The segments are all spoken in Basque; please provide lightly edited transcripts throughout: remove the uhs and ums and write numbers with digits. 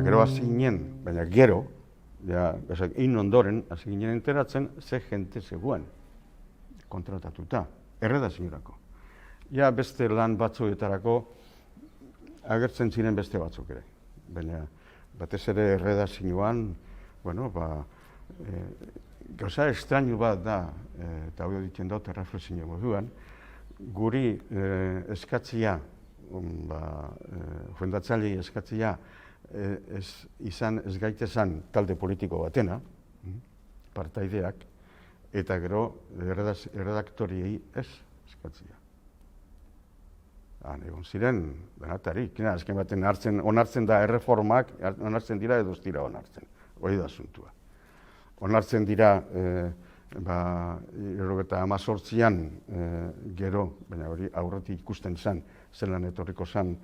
gero hasi ginen, baina gero, egin ondoren, hasi ginen enteratzen, ze jente zegoen kontratatuta, erredaziorako. Ja beste lan batzuetarako agertzen ziren beste batzuk ere. Baina batez ere erredazioan, gauza estrainu bat da, eta hori ditzen dut erreflexio moduan, guri eskatzia, jendatzailei eskatzia ez gaitezan talde politiko batena, partaideak, eta gero erredaktoriei ez eskatzia. Egon ziren, benatarik, azken baten onartzen da erreformak, onartzen dira edo ez dira onartzen, hori da asuntua. Onartzen dira, 1978an gero, baina hori aurretik ikusten zen, zelan etorriko zen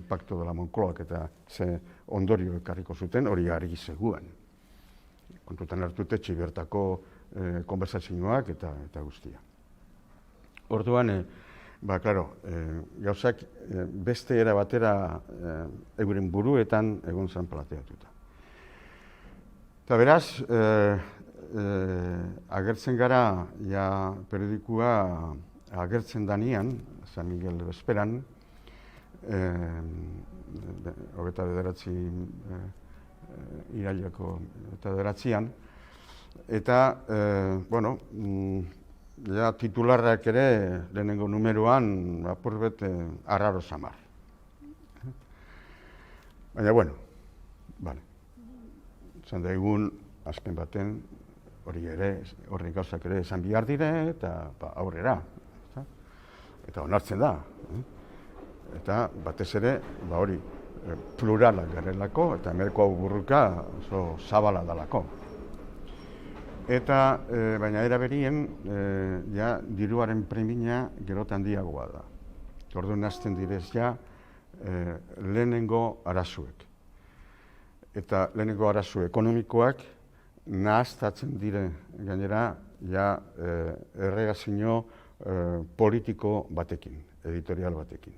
Pacto de la Moncloak eta ze ondorio ekarriko zuten, hori argi zegoen. Kontutan hartute Txibertako konversazioak eta guztia. Orduan, gauzak beste era batera euren buruetan egon zen plateatuta. Eta beraz, agertzen gara, periodikua agertzen danean, San Miguel Bezperan, 29. iraileko 29an, eta, titularrak ere, lehenengo numeroan, apurbet, arraro samar. Baina, zan da egun, azken baten, horri gauzak ere esan bihar dire, eta aurrera. Eta onartzen da. Eta batez ere, hori, plurala garelako, eta Ameriko hau burruka oso zabala dalako. Eta, baina eraberien, diruaren premia gerotan handiagoa da. Orduan hasten direz lehenengo arazuek. Eta lehenengo arazu ekonomikoak nahaztatzen dire gainera erregazio politiko batekin, editorial batekin.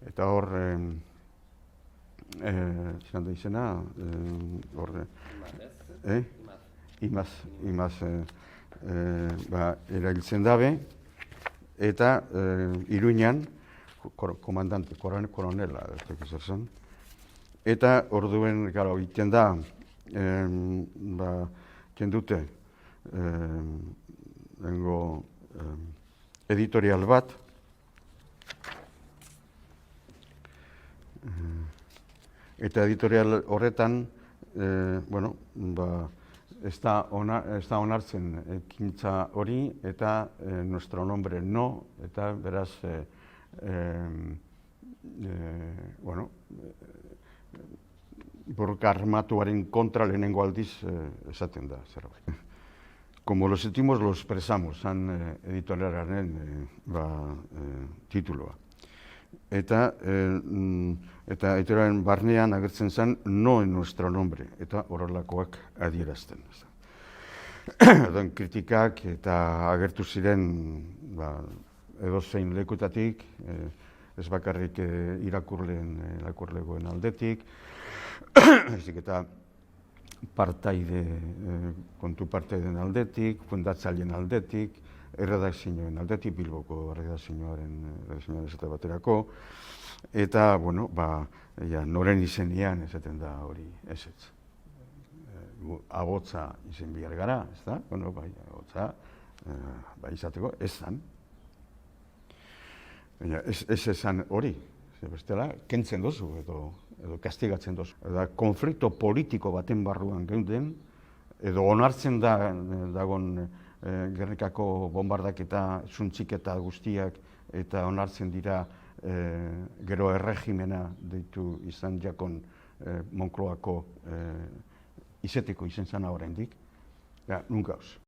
Eta hor, zan da izena, imaz erabiltzen dabe, eta Iruñan, komandante, koronela, eta orduen, gara, egiten da, kendute, lengo editorial bat, eta editorial horretan, ez da onartzen ekintza hori, eta nuestro nombre no, eta beraz, borroka armatuaren kontra lehenengo aldiz esaten da zerbait. Como lo sentimos, lo expresamos, zan editorialaren tituloa. Eta editorialaren barnean agertzen zen no en nuestro nombre, eta horrelakoak adierazten. Kritikak eta agertu ziren edozein lekutatik, ez bakarrik irakurlegoen aldetik, eta kontu partaideen aldetik, fundatzaileen aldetik, erredakzioen aldetik, Bilboko erredakzioaren esate baterako, eta, noren izenean esaten da hori ezetz. Abotza izen bihar gara, ez da? Abotza, izateko, ez zan. Ez esan hori, bestela, kentzen dozu edo kastigatzen dozu. Konflikto politiko baten barruan geunden, edo onartzen dagon Gernikako bombardaketa, suntziketa guztiak, eta onartzen dira gero erregimena deitu izan jakon Moncloako izeteko izen zana oraindik, nun gauz.